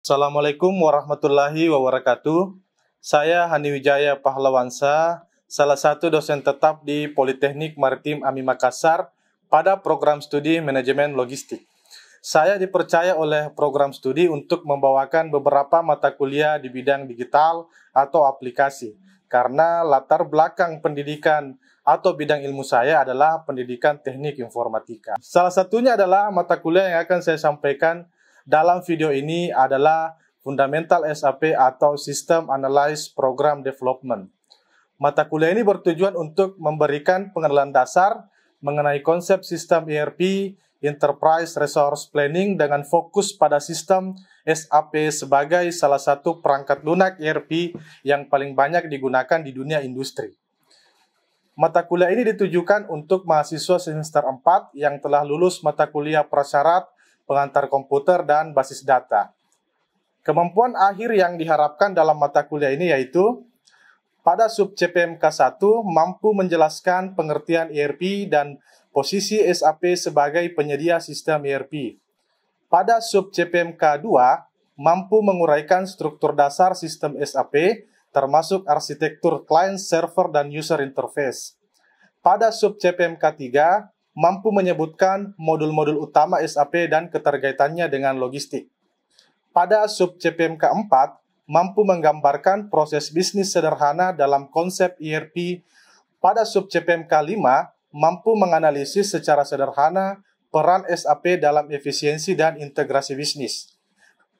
Assalamualaikum warahmatullahi wabarakatuh. Saya Hani Wijaya Pahlawansa, salah satu dosen tetap di Politeknik Maritim AMI Makassar pada program studi Manajemen Logistik. Saya dipercaya oleh program studi untuk membawakan beberapa mata kuliah di bidang digital atau aplikasi, karena latar belakang pendidikan atau bidang ilmu saya adalah pendidikan teknik informatika. Salah satunya adalah mata kuliah yang akan saya sampaikan dalam video ini adalah Fundamental SAP atau System Analysis Program Development. Mata kuliah ini bertujuan untuk memberikan pengenalan dasar mengenai konsep sistem ERP, Enterprise Resource Planning dengan fokus pada sistem SAP sebagai salah satu perangkat lunak ERP yang paling banyak digunakan di dunia industri. Mata kuliah ini ditujukan untuk mahasiswa semester 4 yang telah lulus mata kuliah prasyarat pengantar komputer dan basis data. Kemampuan akhir yang diharapkan dalam mata kuliah ini yaitu pada sub CPMK 1 mampu menjelaskan pengertian ERP dan posisi SAP sebagai penyedia sistem ERP. Pada sub CPMK 2 mampu menguraikan struktur dasar sistem SAP termasuk arsitektur client, server, dan user interface. Pada sub CPMK 3 mampu menyebutkan modul-modul utama SAP dan keterkaitannya dengan logistik. Pada sub CPMK 4, mampu menggambarkan proses bisnis sederhana dalam konsep ERP. Pada sub CPMK 5, mampu menganalisis secara sederhana peran SAP dalam efisiensi dan integrasi bisnis.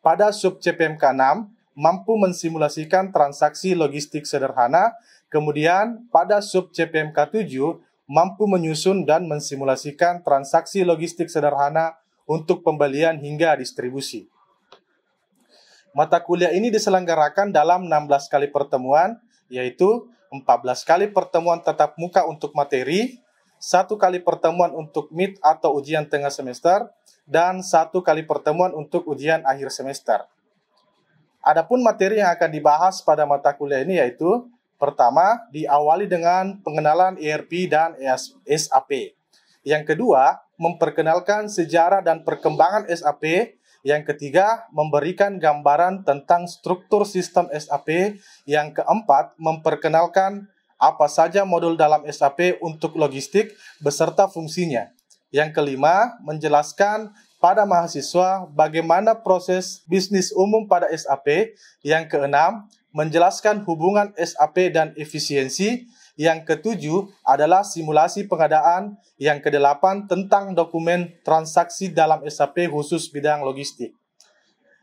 Pada sub CPMK 6, mampu mensimulasikan transaksi logistik sederhana. Kemudian, pada sub CPMK 7, mampu menyusun dan mensimulasikan transaksi logistik sederhana untuk pembelian hingga distribusi. Mata kuliah ini diselenggarakan dalam 16 kali pertemuan, yaitu 14 kali pertemuan tatap muka untuk materi, 1 kali pertemuan untuk meet atau ujian tengah semester, dan 1 kali pertemuan untuk ujian akhir semester. Adapun materi yang akan dibahas pada mata kuliah ini yaitu pertama, diawali dengan pengenalan ERP dan SAP. Yang kedua, memperkenalkan sejarah dan perkembangan SAP. Yang ketiga, memberikan gambaran tentang struktur sistem SAP. Yang keempat, memperkenalkan apa saja modul dalam SAP untuk logistik beserta fungsinya. Yang kelima, menjelaskan pada mahasiswa bagaimana proses bisnis umum pada SAP. Yang keenam, menjelaskan hubungan SAP dan efisiensi. Yang ketujuh adalah simulasi pengadaan. Yang kedelapan tentang dokumen transaksi dalam SAP khusus bidang logistik.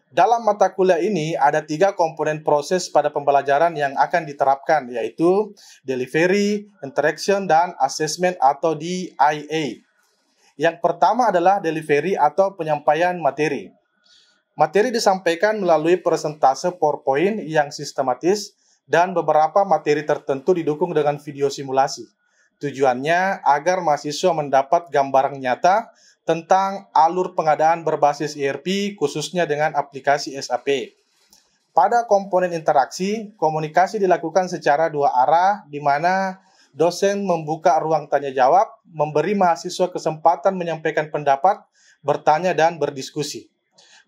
Dalam mata kuliah ini ada 3 komponen proses pada pembelajaran yang akan diterapkan, yaitu delivery, interaction, dan assessment atau DIA. Yang pertama adalah delivery atau penyampaian materi. Materi disampaikan melalui persentase PowerPoint yang sistematis dan beberapa materi tertentu didukung dengan video simulasi. Tujuannya agar mahasiswa mendapat gambaran nyata tentang alur pengadaan berbasis ERP khususnya dengan aplikasi SAP. Pada komponen interaksi, komunikasi dilakukan secara 2 arah di mana dosen membuka ruang tanya jawab, memberi mahasiswa kesempatan menyampaikan pendapat, bertanya, dan berdiskusi.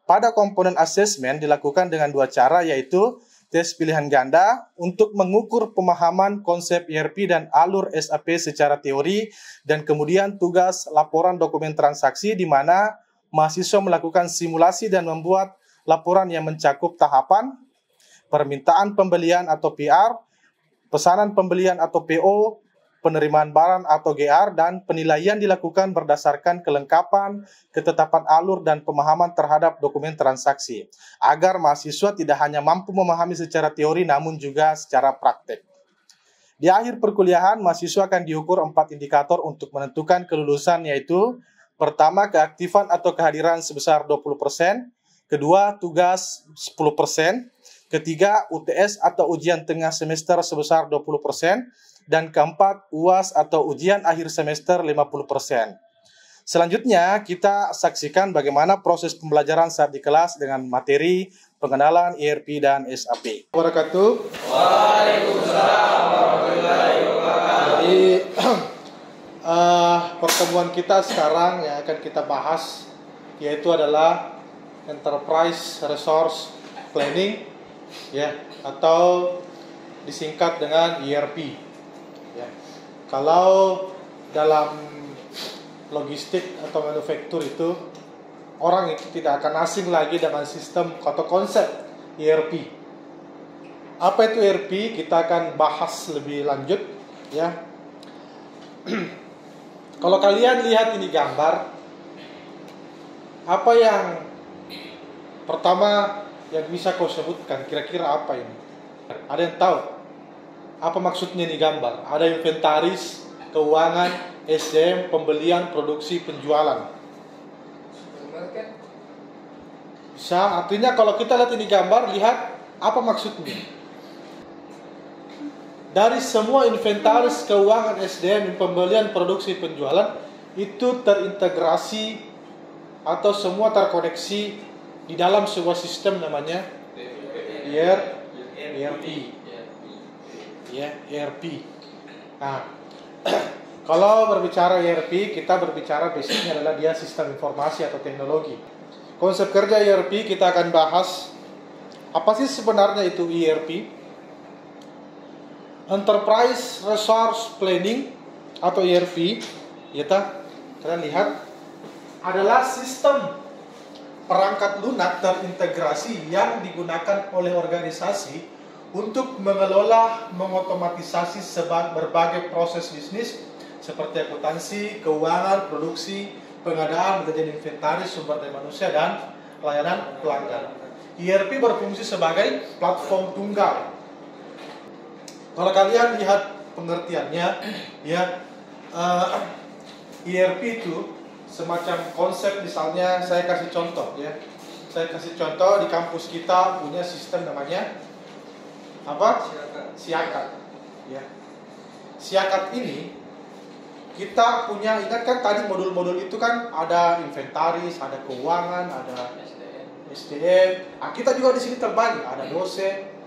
Pada komponen asesmen dilakukan dengan 2 cara, yaitu tes pilihan ganda untuk mengukur pemahaman konsep ERP dan alur SAP secara teori, dan kemudian tugas laporan dokumen transaksi di mana mahasiswa melakukan simulasi dan membuat laporan yang mencakup tahapan, permintaan pembelian atau PR, pesanan pembelian atau PO, penerimaan barang atau GR, dan penilaian dilakukan berdasarkan kelengkapan, ketetapan alur, dan pemahaman terhadap dokumen transaksi, agar mahasiswa tidak hanya mampu memahami secara teori namun juga secara praktek. Di akhir perkuliahan, mahasiswa akan diukur 4 indikator untuk menentukan kelulusan, yaitu pertama, keaktifan atau kehadiran sebesar 20%, kedua, tugas 10%, ketiga, UTS atau ujian tengah semester sebesar 20%, dan keempat, UAS atau ujian akhir semester 50%. Selanjutnya, kita saksikan bagaimana proses pembelajaran saat di kelas dengan materi pengenalan ERP dan SAP. Wabarakatuh. Waalaikumsalam warahmatullahi wabarakatuh. Jadi, pertemuan kita sekarang yang akan kita bahas yaitu adalah Enterprise Resource Planning, ya, atau disingkat dengan ERP. Ya. Kalau dalam logistik atau manufaktur itu, orang itu tidak akan asing lagi dengan sistem atau konsep ERP. Apa itu ERP? Kita akan bahas lebih lanjut, ya. Kalau kalian lihat ini gambar, apa yang pertama yang bisa kau sebutkan? Kira-kira apa ini? Ada yang tahu? Apa maksudnya ini gambar? Ada inventaris, keuangan, SDM, pembelian, produksi, penjualan. Bisa, artinya kalau kita lihat ini gambar, lihat apa maksudnya. Dari semua inventaris, keuangan, SDM, pembelian, produksi, penjualan, itu terintegrasi atau semua terkoneksi di dalam sebuah sistem namanya ERP. Ya, ERP. Nah, kalau berbicara ERP, kita berbicara basicnya adalah dia sistem informasi atau teknologi. Konsep kerja ERP kita akan bahas. Apa sih sebenarnya itu ERP? Enterprise Resource Planning atau ERP, ya kalian lihat, adalah sistem perangkat lunak terintegrasi yang digunakan oleh organisasi untuk mengelola, mengotomatisasi berbagai proses bisnis seperti akuntansi, keuangan, produksi, pengadaan, manajemen inventaris, sumber daya manusia, dan pelayanan pelanggan. ERP berfungsi sebagai platform tunggal. Kalau kalian lihat pengertiannya, ya, ERP itu semacam konsep. Misalnya saya kasih contoh, ya. Saya kasih contoh, di kampus kita punya sistem namanya apa? Siakat. Ya. Siakat ini kita punya, ingat kan tadi modul-modul itu kan ada inventaris, ada keuangan, ada SDM. Nah, kita juga di sini terbagi, ada dosen,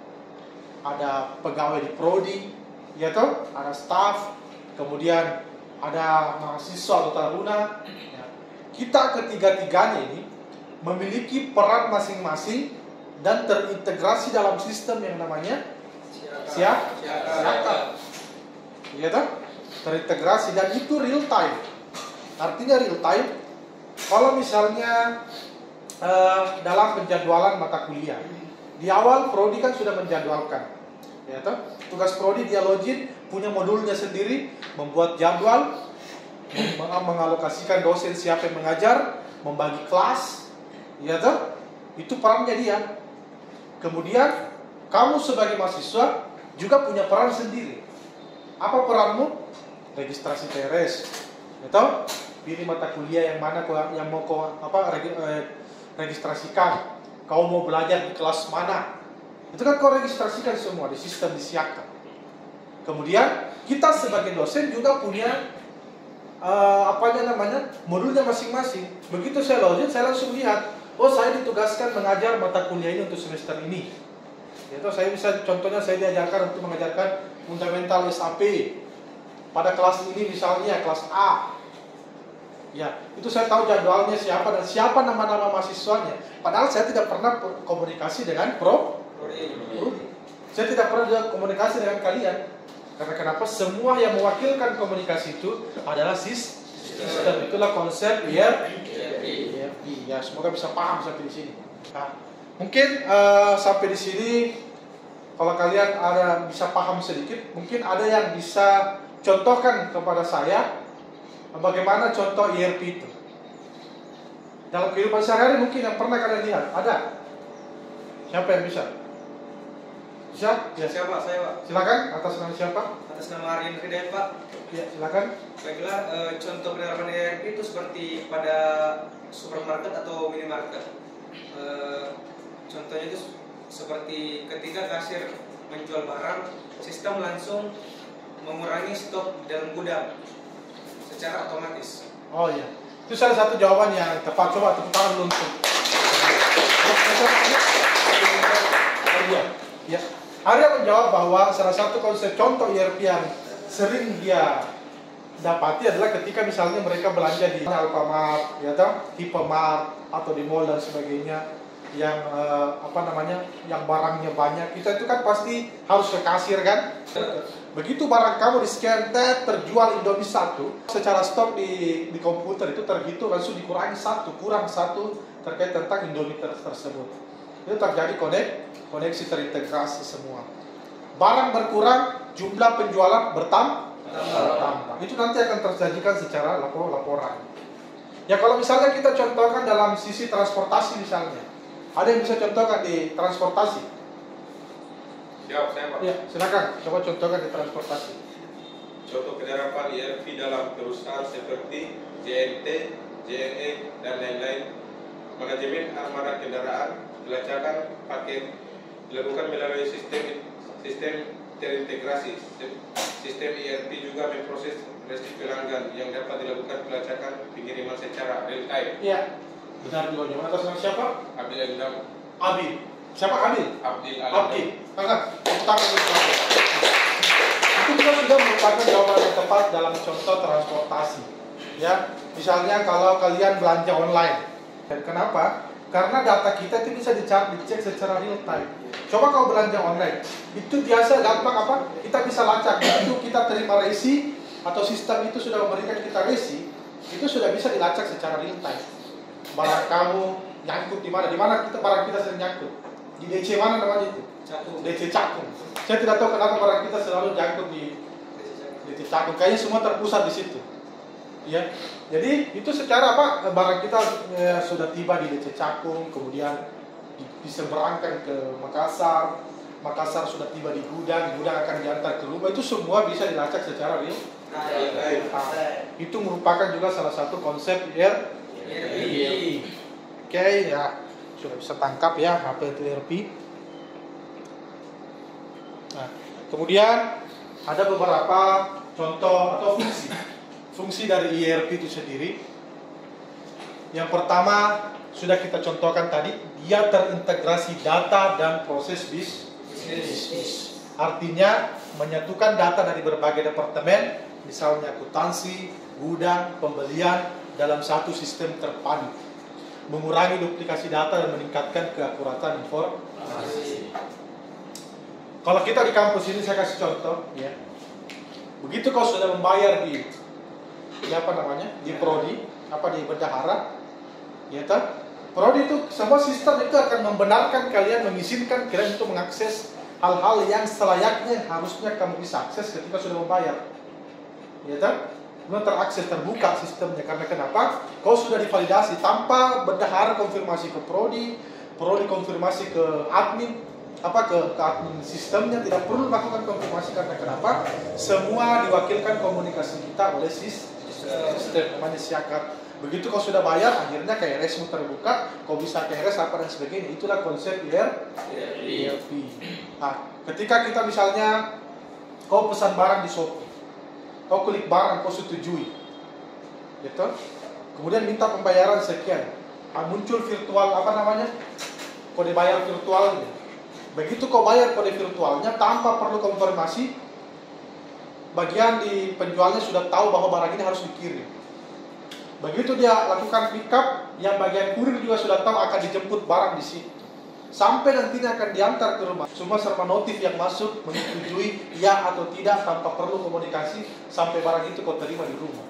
ada pegawai di prodi, ya toh, ada staff, kemudian ada mahasiswa atau taruna. Ya. Kita ketiga-tiganya ini memiliki peran masing-masing dan terintegrasi dalam sistem yang namanya siakat. Ya toh? Terintegrasi, dan itu real time. Artinya real time. Kalau misalnya dalam penjadwalan mata kuliah, di awal prodi kan sudah menjadwalkan, ya toh? Tugas prodi dia login, punya modulnya sendiri, membuat jadwal, mengalokasikan dosen siapa yang mengajar, membagi kelas, ya toh? Itu perannya dia. Kemudian kamu sebagai mahasiswa juga punya peran sendiri. Apa peranmu? Registrasi TRS, atau pilih mata kuliah yang mana yang mau kau registrasikan. Kau mau belajar di kelas mana? Itu kan kau registrasikan semua di sistem di Siakat. Kemudian kita sebagai dosen juga punya modulnya masing-masing. Begitu saya login, saya langsung lihat, oh saya ditugaskan mengajar mata kuliah ini untuk semester ini. Yaitu saya bisa, contohnya saya diajarkan untuk mengajarkan fundamental SAP pada kelas ini, misalnya kelas A. Ya, itu saya tahu jadwalnya siapa dan siapa nama-nama mahasiswanya. Padahal saya tidak pernah komunikasi dengan prodi. Saya tidak pernah juga komunikasi dengan kalian. Karena kenapa? Semua yang mewakilkan komunikasi itu adalah sistem. Itulah konsep ERP. Ya, semoga bisa paham sampai di sini. Nah, mungkin sampai di sini, kalau kalian ada bisa paham sedikit, mungkin ada yang bisa contohkan kepada saya bagaimana contoh ERP itu dalam kehidupan sehari-hari, mungkin yang pernah kalian lihat. Ada? Siapa yang bisa? Bisa? Ya. Siapa? Saya, Pak. Silakan, atas nama siapa? Atas nama Aryan Hidayat, Pak. Ya, silakan. Baiklah, contoh penerapan ERP itu seperti pada supermarket atau minimarket. Contohnya itu seperti ketika kasir menjual barang, sistem langsung mengurangi stok dalam gudang secara otomatis. Oh iya, itu salah satu jawaban yang tepat. Coba tepuk tangan dulu untuk. Ya, Arya menjawab bahwa salah satu konsep contoh ERP yang sering dia dapati adalah ketika misalnya mereka belanja di Alfamart, ya toh, Hypermart atau di mall dan sebagainya. yang yang barangnya banyak, kita itu kan pasti harus ke kasir kan. Begitu barang kamu di scan terjual Indomie 1, secara stok di komputer itu terhitung langsung dikurangi 1, kurang 1 terkait tentang Indomie tersebut. Itu terjadi koneksi terintegrasi semua. Barang berkurang, jumlah penjualan bertambah. Itu nanti akan tersajikan secara laporan. Ya kalau misalnya kita contohkan dalam sisi transportasi misalnya, ada yang bisa contohkan di transportasi? Siap, saya Pak. Ya, silakan. Coba contohkan di transportasi. Contoh penerapan ERP dalam perusahaan seperti JNT, JNE, dan lain-lain. Manajemen armada kendaraan dilacakan dilakukan melalui sistem terintegrasi. Sistem ERP juga memproses resi pelanggan yang dapat dilakukan pelacakan pengiriman secara real time. Iya, benar juga. Atas nama siapa? Abdil Endam. Abi. Siapa Abi? Abdil. Angkat. Tangan itu juga sudah merupakan jawaban yang tepat dalam contoh transportasi. Ya, misalnya kalau kalian belanja online. Dan kenapa? Karena data kita itu bisa dicek secara real time. Coba kau belanja online, itu biasa gampang apa? Kita bisa lacak. Itu kita terima resi atau sistem itu sudah memberikan kita resi, itu sudah bisa dilacak secara real time. Barang kamu nyangkut di mana? Di mana barang kita sering nyangkut? Di DC mana namanya itu? DC Cakung. Saya tidak tahu kenapa barang kita selalu nyangkut di DC Cakung. Kayaknya semua terpusat di situ. Ya. Jadi itu secara apa? Barang kita sudah tiba di DC Cakung, kemudian diseberangkan ke Makassar. Makassar sudah tiba di gudang akan diantar ke rumah. Itu semua bisa dilacak secara real time. Itu merupakan juga salah satu konsep ERP. Oke, ya. Sudah bisa tangkap ya apa itu ERP. Nah, kemudian ada beberapa contoh atau fungsi dari ERP itu sendiri. Yang pertama sudah kita contohkan tadi, dia terintegrasi data dan proses bisnis. Artinya menyatukan data dari berbagai departemen, misalnya akuntansi, gudang, pembelian dalam satu sistem terpadu. Mengurangi duplikasi data dan meningkatkan keakuratan informasi. Kalau kita di kampus ini saya kasih contoh, ya. Begitu kau sudah membayar di prodi, di bendahara, ya toh? Prodi itu semua sistem itu akan membenarkan kalian, mengizinkan kalian untuk mengakses hal-hal yang selayaknya harusnya kamu bisa akses ketika sudah membayar, ya toh? Belum terakses, terbuka sistemnya. Karena kenapa? Kau sudah divalidasi tanpa bendahara konfirmasi ke prodi konfirmasi ke admin, ke admin sistemnya, tidak perlu melakukan konfirmasi. Karena kenapa? Semua diwakilkan komunikasi kita oleh sistem namanya Siakat. Begitu kau sudah bayar, akhirnya KRS-mu terbuka, kau bisa KRS apa dan sebagainya. Itulah konsep ERP. Nah, ketika kita misalnya kau pesan barang di Shopee, kau klik barang, kau setujui, gitu. Kemudian minta pembayaran sekian, muncul virtual kode bayar virtualnya. Begitu kau bayar kode virtualnya tanpa perlu konfirmasi, bagian di penjualnya sudah tahu bahwa barang ini harus dikirim. Begitu dia lakukan pick up, yang bagian kurir juga sudah tahu akan dijemput barang di situ. Sampai nantinya akan diantar ke rumah. Semua serba notif yang masuk menyetujui ya atau tidak tanpa perlu komunikasi sampai barang itu kau terima di rumah.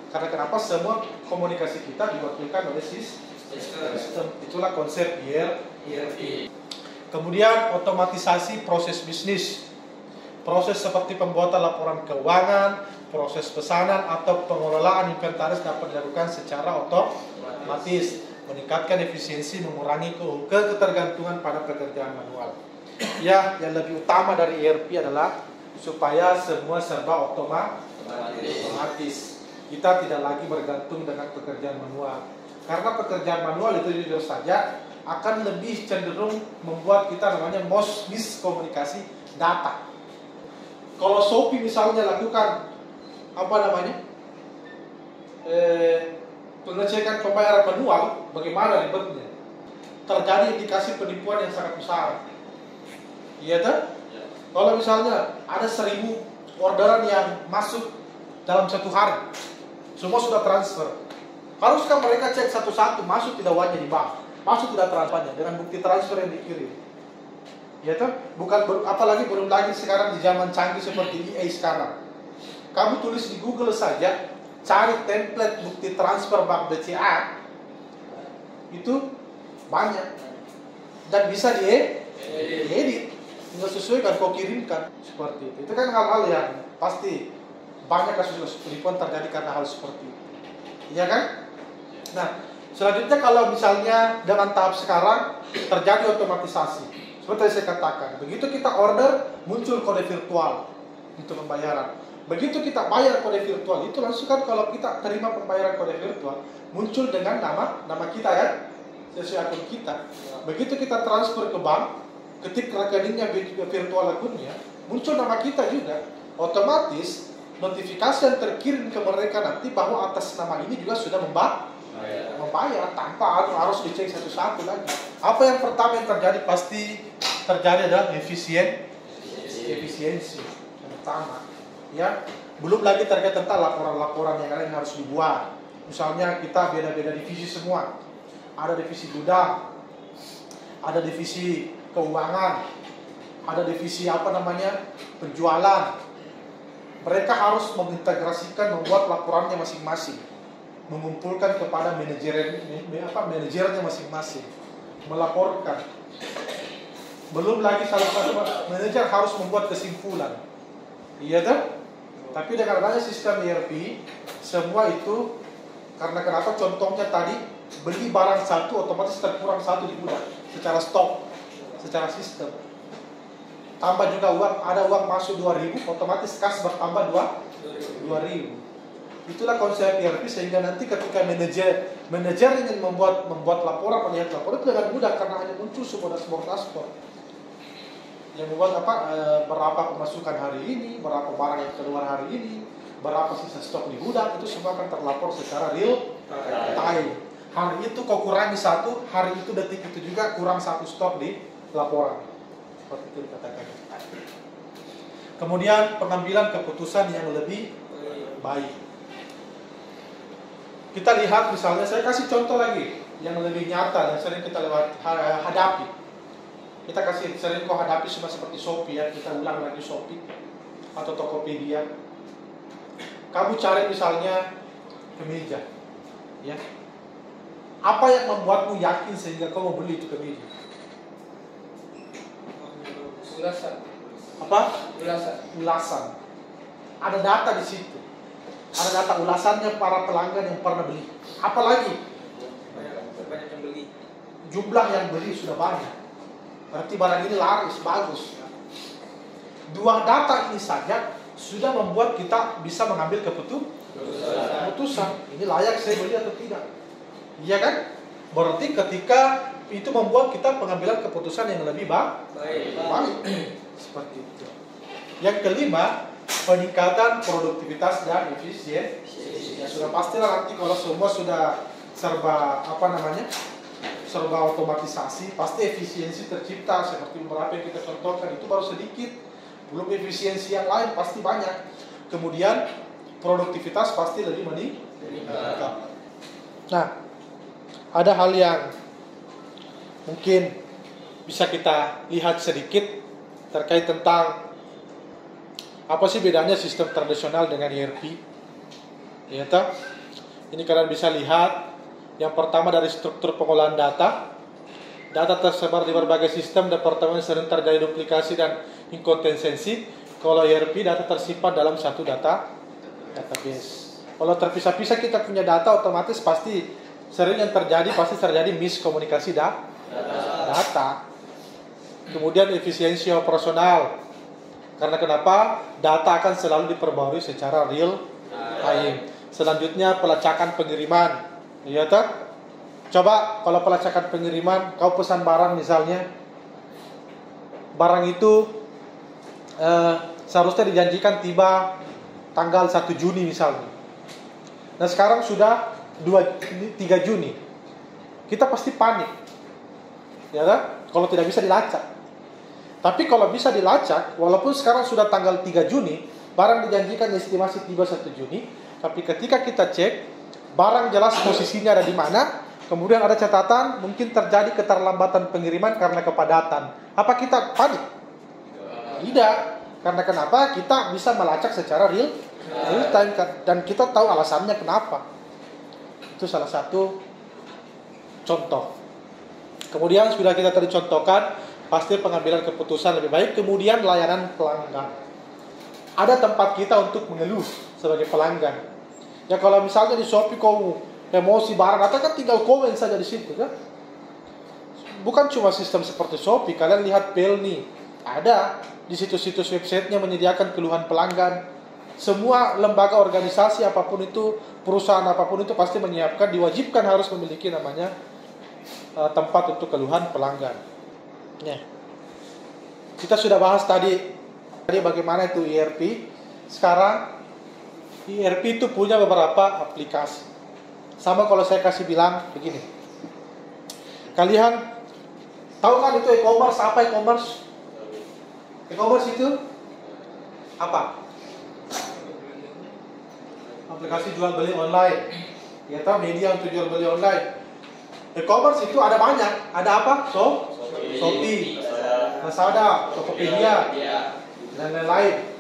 Karena kenapa? Semua komunikasi kita diwakilkan oleh sistem. Itulah konsep ERP. Kemudian otomatisasi proses bisnis. Proses seperti pembuatan laporan keuangan, proses pesanan atau pengelolaan inventaris dapat dilakukan secara otomatis, meningkatkan efisiensi, mengurangi ketergantungan pada pekerjaan manual. Ya, yang lebih utama dari ERP adalah supaya semua serba otomatis. Kita tidak lagi bergantung dengan pekerjaan manual. Karena pekerjaan manual itu jujur saja akan lebih cenderung membuat kita miskomunikasi data. Kalau Shopee misalnya lakukan pengecekan pembayaran manual, bagaimana ribetnya? Terjadi indikasi penipuan yang sangat besar. Iya kan? Kalau misalnya ada 1000 orderan yang masuk dalam satu hari, semua sudah transfer. Haruskah mereka cek satu-satu masuk tidak wajib di bank? masuk tidak transfernya dengan bukti transfer yang dikirim. Ya toh, bukan apalagi belum lagi sekarang di zaman canggih seperti EA sekarang. Kamu tulis di Google saja, cari template bukti transfer bank BCA, itu banyak dan bisa diedit, tinggal sesuaikan, kau kirimkan seperti itu. Itu kan hal-hal yang pasti banyak kasus penipuan terjadi karena hal seperti itu, iya kan? Nah, selanjutnya kalau misalnya dengan tahap sekarang terjadi otomatisasi. Seperti saya katakan, begitu kita order, muncul kode virtual untuk pembayaran. Begitu kita bayar kode virtual, itu langsung kan kalau kita terima pembayaran kode virtual, muncul dengan nama kita kan, sesuai akun kita. Begitu kita transfer ke bank, ketik rekeningnya virtual akunnya, muncul nama kita juga. Otomatis, notifikasi yang terkirim ke mereka nanti bahwa atas nama ini juga sudah membayar tanpa harus dicek satu-satu lagi. Apa yang pertama yang terjadi pasti terjadi adalah efisiensi yang pertama, ya. Belum lagi terkait tentang laporan-laporan yang lain harus dibuat. Misalnya kita beda-beda divisi semua, ada divisi gudang, ada divisi keuangan, ada divisi penjualan. Mereka harus mengintegrasikan, membuat laporannya masing-masing, mengumpulkan kepada manajernya masing-masing, melaporkan. Belum lagi salah satu manajer harus membuat kesimpulan, iya kan? Tapi dengan adanya sistem ERP, semua itu karena kenapa? Contohnya tadi, beli barang satu otomatis terkurang satu di gudang secara stok, secara sistem. Tambah juga uang, ada uang masuk 2.000, otomatis kas bertambah 2.000. Itulah konsep ERP, sehingga nanti ketika manajer ingin membuat laporan, melihat laporan itu dengan mudah karena hanya muncul sebuah dashboard yang membuat berapa pemasukan hari ini, berapa barang yang keluar hari ini, berapa sisa stok di gudang, itu semua akan terlapor secara real time. Hari itu kau kurangi satu, hari itu detik itu juga kurang satu stok di laporan. Seperti itu dikatakan. Kemudian pengambilan keputusan yang lebih baik. Kita lihat misalnya, saya kasih contoh lagi yang lebih nyata yang sering kita hadapi. Kita sering hadapi cuma seperti Shopee, ya. Kita ulang lagi Shopee atau Tokopedia. Kamu cari misalnya kemeja, ya. Apa yang membuatmu yakin sehingga kau mau beli itu kemeja? Ulasan. Apa? Ulasan. Ada data di situ. Ada data ulasannya para pelanggan yang pernah beli. Apalagi Banyak yang beli. jumlah yang beli sudah banyak. Berarti barang ini laris, bagus. Dua data ini saja sudah membuat kita bisa mengambil keputusan. Ini layak saya beli atau tidak. Iya kan? Berarti ketika itu membuat kita pengambilan keputusan yang lebih baik. Seperti itu. Yang kelima, peningkatan produktivitas dan efisiensi. Ya sudah pastilah nanti kalau semua sudah serba serba otomatisasi, pasti efisiensi tercipta seperti beberapa yang kita contohkan, itu baru sedikit. Belum efisiensi yang lain pasti banyak. Kemudian produktivitas pasti lebih meningkat. Nah, ada hal yang mungkin bisa kita lihat sedikit terkait tentang apa sih bedanya sistem tradisional dengan ERP. Ya toh? Ini kalian bisa lihat. Yang pertama dari struktur pengolahan data. Data tersebar di berbagai sistem, departemen sering terjadi duplikasi dan inkonsistensi. Kalau ERP data tersimpan dalam satu database. Kalau terpisah-pisah kita punya data, otomatis pasti terjadi miskomunikasi data. Kemudian efisiensi operasional. Karena kenapa? Data akan selalu diperbarui secara real time. Selanjutnya pelacakan pengiriman. Iya toh? Coba kalau pelacakan pengiriman, kau pesan barang misalnya, barang itu seharusnya dijanjikan tiba tanggal 1 Juni misalnya. Nah sekarang sudah 3 Juni. Kita pasti panik. Ya kan? Kalau tidak bisa dilacak. Tapi kalau bisa dilacak, walaupun sekarang sudah tanggal 3 Juni, barang dijanjikan estimasi tiba 1 Juni, tapi ketika kita cek, barang jelas posisinya ada di mana, Kemudian ada catatan, mungkin terjadi keterlambatan pengiriman karena kepadatan. Apa kita panik? Tidak. Karena kenapa? Kita bisa melacak secara real time dan kita tahu alasannya kenapa. Itu salah satu contoh. Kemudian sudah kita tadi contohkan, pasti pengambilan keputusan lebih baik. Kemudian layanan pelanggan. Ada tempat kita untuk mengeluh sebagai pelanggan. Ya kalau misalnya di Shopee kau emosi barang, atau kan tinggal komen saja di situ kan. Bukan cuma sistem seperti Shopee, kalian lihat Pelni, ada di situs-situs websitenya menyediakan keluhan pelanggan. Semua lembaga organisasi apapun itu, perusahaan apapun itu pasti menyiapkan, diwajibkan harus memiliki namanya tempat untuk keluhan pelanggan. Ya. Kita sudah bahas tadi bagaimana itu ERP. Sekarang ERP itu punya beberapa aplikasi. Sama kalau saya kasih bilang begini. Kalian tahu kan itu e-commerce? Apa e-commerce? E-commerce itu apa? Aplikasi jual beli online. Ya tahu, media untuk jual beli online. E-commerce itu ada banyak. Ada apa? Shopee, Lazada, Tokopedia, dan lain-lain.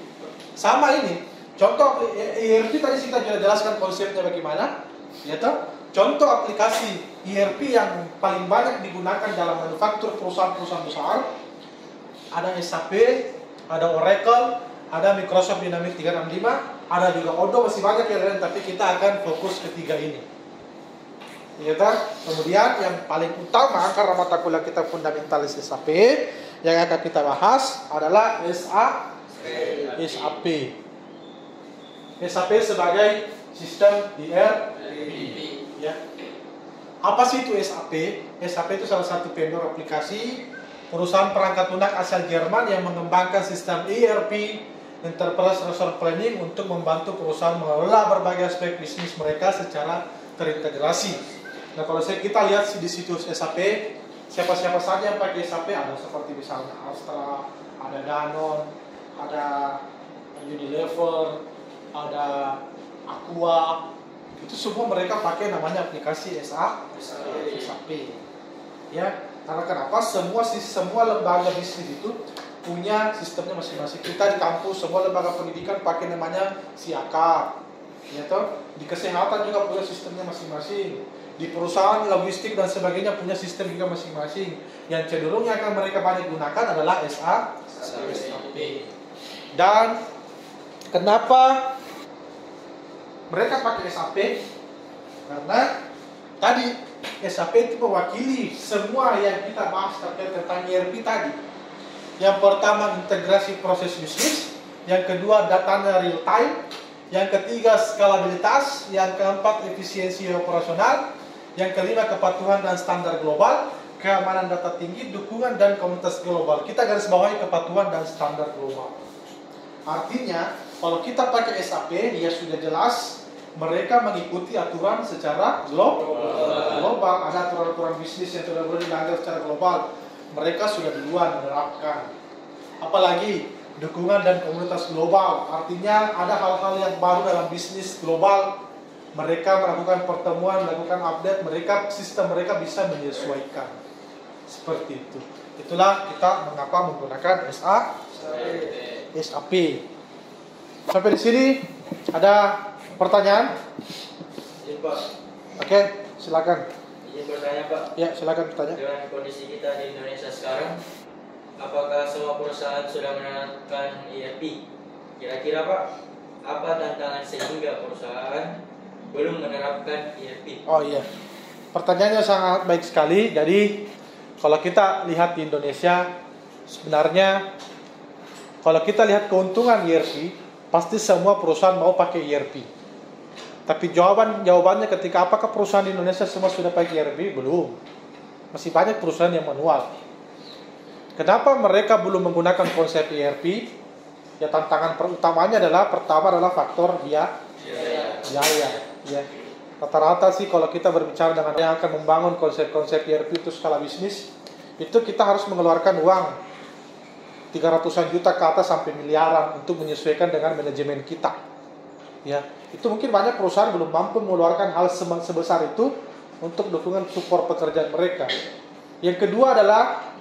Sama ini. Contoh ERP tadi kita sudah jelaskan konsepnya bagaimana. Ya toh? Contoh aplikasi ERP yang paling banyak digunakan dalam manufaktur perusahaan-perusahaan besar, ada SAP, ada Oracle, ada Microsoft Dynamics 365, ada juga Odoo, masih banyak yang lain, tapi kita akan fokus ketiga ini. Ya toh? Kemudian yang paling utama karena mata kuliah kita fundamentalis SAP, yang akan kita bahas adalah SAP. SAP sebagai sistem ERP. Ya. Apa sih itu SAP? SAP itu salah satu vendor aplikasi perusahaan perangkat lunak asal Jerman yang mengembangkan sistem ERP, Enterprise Resource Planning, untuk membantu perusahaan mengelola berbagai aspek bisnis mereka secara terintegrasi. Nah, kalau kita lihat di situs SAP, siapa-siapa saja yang pakai SAP, ada seperti misalnya Astra, ada Danone, ada Unilever, ada Aqua, itu semua mereka pakai namanya aplikasi SAP. Ya, karena kenapa? Semua lembaga bisnis itu punya sistemnya masing-masing. Kita di kampus semua lembaga pendidikan pakai namanya Siakap. Ya toh? Di kesehatan juga punya sistemnya masing-masing. Di perusahaan logistik dan sebagainya punya sistem juga masing-masing. Yang cenderung yang akan mereka banyak gunakan adalah SAP. Dan kenapa mereka pakai SAP? Karena tadi SAP itu mewakili semua yang kita bahas terkait tentang ERP tadi. Yang pertama integrasi proses bisnis, yang kedua datanya real time, yang ketiga skalabilitas, yang keempat efisiensi operasional, yang kelima kepatuhan dan standar global, keamanan data tinggi, dukungan dan komunitas global. Kita garis bawahi kepatuhan dan standar global. Artinya kalau kita pakai SAP, ya sudah jelas mereka mengikuti aturan secara global. Ada aturan-aturan bisnis yang sudah boleh dilanggar secara global. Mereka sudah duluan menerapkan. Apalagi dukungan dan komunitas global. Artinya ada hal-hal yang baru dalam bisnis global. Mereka melakukan pertemuan, melakukan update. Sistem mereka bisa menyesuaikan. Seperti itu. Itulah kita mengapa menggunakan SAP. Sampai di sini ada pertanyaan? Izin Pak. Oke, silakan. Izin bertanya Pak. Ya, silakan bertanya. Dengan kondisi kita di Indonesia sekarang, apakah semua perusahaan sudah menerapkan ERP? Kira-kira Pak, apa tantangan sehingga perusahaan belum menerapkan ERP? Oh iya, pertanyaannya sangat baik sekali. Jadi kalau kita lihat di Indonesia, sebenarnya kalau kita lihat keuntungan ERP, pasti semua perusahaan mau pakai ERP. Tapi jawabannya ketika apakah perusahaan di Indonesia semua sudah pakai ERP? Belum. Masih banyak perusahaan yang manual. Kenapa mereka belum menggunakan konsep ERP? Ya, tantangan utamanya pertama adalah faktor biaya. Ya. Rata-rata sih kalau kita berbicara dengan yang akan membangun konsep-konsep ERP itu skala bisnis, itu kita harus mengeluarkan uang 300-an juta ke atas sampai miliaran untuk menyesuaikan dengan manajemen kita. Ya, itu mungkin banyak perusahaan belum mampu mengeluarkan hal sebesar itu untuk dukungan support pekerjaan mereka. Yang kedua adalah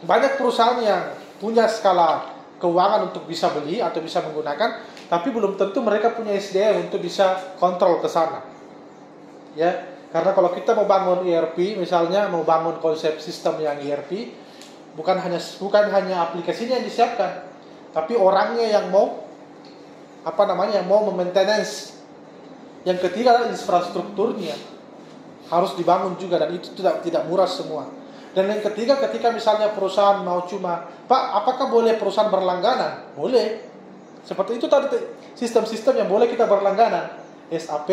banyak perusahaan yang punya skala keuangan untuk bisa beli atau bisa menggunakan, tapi belum tentu mereka punya SDM untuk bisa kontrol ke sana. Ya, karena kalau kita mau bangun ERP, misalnya mau bangun konsep sistem yang ERP, bukan hanya aplikasinya yang disiapkan, tapi orangnya yang mau yang mau maintenance. Yang ketiga adalah infrastrukturnya harus dibangun juga, dan itu tidak murah semua. Dan yang ketiga, ketika misalnya perusahaan mau cuma, Pak, apakah boleh perusahaan berlangganan? Boleh. Seperti itu tadi sistem-sistem yang boleh kita berlangganan. SAP,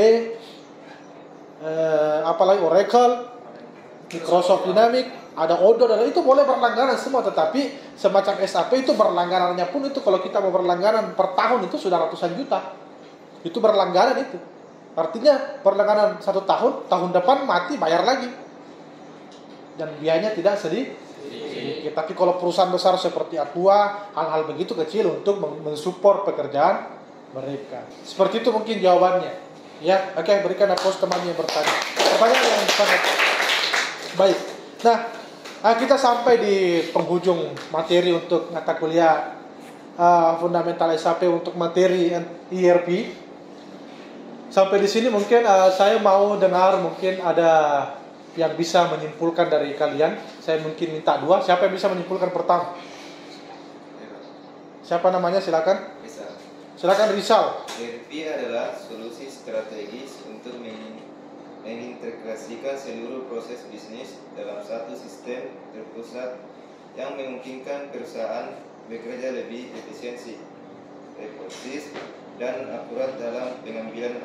apalagi Oracle, Microsoft Dynamics, ada Odoo, dan itu boleh berlangganan semua. Tetapi semacam SAP itu berlangganannya pun itu kalau kita mau berlangganan per tahun itu sudah ratusan juta. Itu berlangganan itu. Artinya berlangganan 1 tahun, tahun depan mati bayar lagi. Dan biayanya tidak sedikit. Tapi kalau perusahaan besar seperti Aqua, hal-hal begitu kecil untuk mensupport pekerjaan mereka. Seperti itu mungkin jawabannya. Ya, oke, berikan aplaus teman yang bertanya. Pertanyaan yang sangat baik. Nah, kita sampai di penghujung materi untuk mata kuliah fundamental SAP untuk materi ERP. Sampai di sini mungkin saya mau dengar, mungkin ada yang bisa menyimpulkan dari kalian. Saya mungkin minta 2. Siapa yang bisa menyimpulkan pertama? Siapa namanya? Silakan. Silakan Rizal. ERP adalah solusi strategis untuk mengintegrasikan seluruh proses bisnis dalam satu sistem terpusat yang memungkinkan perusahaan bekerja lebih efisiensi, responsif, dan akurat dalam pengambilan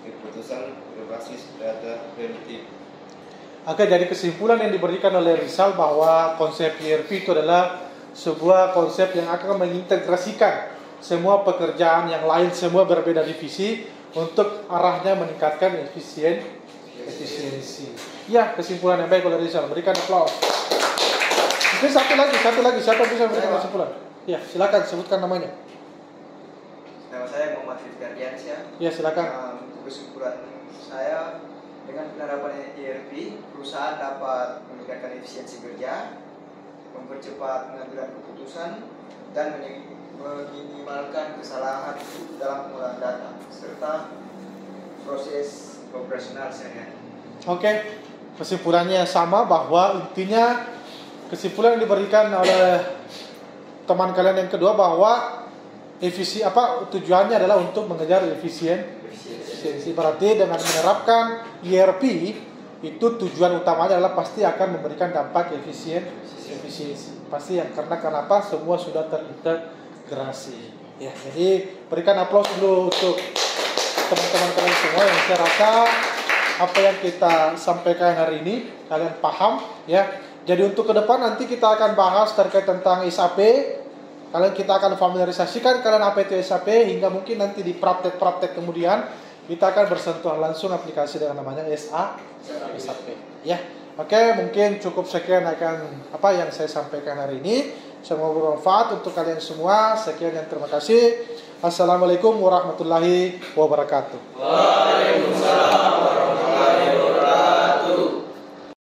keputusan berbasis data prediktif. Oke, jadi kesimpulan yang diberikan oleh Rizal bahwa konsep ERP itu adalah sebuah konsep yang akan mengintegrasikan semua pekerjaan yang lain, semua berbeda divisi, untuk arahnya meningkatkan efisiensi. Ya, kesimpulan yang baik oleh Rizal. Berikan aplaus. Mungkin satu lagi. Siapa bisa memberikan kesimpulan? Ya, silakan sebutkan namanya. Nama saya Muhammad Rifki Ardiansyah. Ya, silakan. Untuk kesimpulan saya, dengan penerapan ERP, perusahaan dapat meningkatkan efisiensi kerja, mempercepat pengambilan keputusan, dan meminimalkan kesalahan dalam pengolahan data, serta proses operasional sehari-hari. Oke, kesimpulannya sama, bahwa intinya kesimpulan yang diberikan oleh teman kalian yang kedua bahwa tujuannya adalah untuk mengejar efisiensi. Berarti dengan menerapkan ERP itu tujuan utamanya adalah pasti akan memberikan dampak efisiensi. Pasti karena kenapa? Semua sudah terintegrasi. Ya, jadi berikan aplaus dulu untuk teman-teman kalian semua yang saya rasa apa yang kita sampaikan hari ini kalian paham, ya. Jadi untuk ke depan nanti kita akan bahas terkait tentang SAP. Kita akan familiarisasikan kalian apa itu SAP, hingga mungkin nanti di praktek kemudian kita akan bersentuhan langsung aplikasi dengan namanya SAP. Ya, oke, mungkin cukup sekian apa yang saya sampaikan hari ini. Semoga bermanfaat untuk kalian semua. Sekian dan terima kasih. Assalamualaikum warahmatullahi wabarakatuh. Waalaikumsalam.